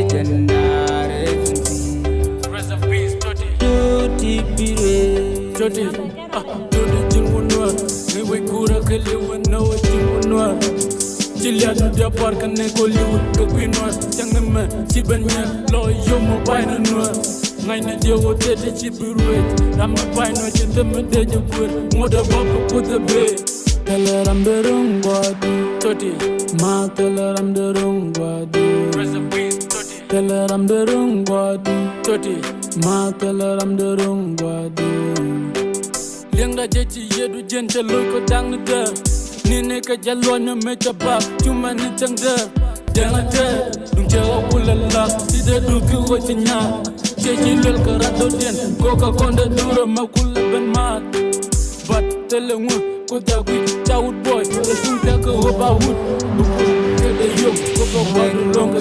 jannare Rest of peace, Jody. Jody bire Jody, Jody Jinwunwa, Niwe Kura Kaliwa, no Jinwunwa. Jilia do dia park and go live the queen one. Jangan Sibanya, law yomo bina no. Nine deal with the chip rate. I'm a pine with the dead of wood. Mother Bob put the bay. Tell her I'm the wrong body Jody, Ma tell her I'm the wrong body rest of peace, Jody. Tell her I'm the wrong body Jody, Ma tell her I'm the wrong body Liang da jechi yedu jente loiko dang da. Nine ka jalwana mecha bab chuma ni changda. Dang da, dung jawa ulala. Sida duku wachinya. Jechi lel karado den. Koka konda dura makula ben mat. But tell them kuta gui chawut boy. The sung taka hoba wood. Kede yo koko wadu longa.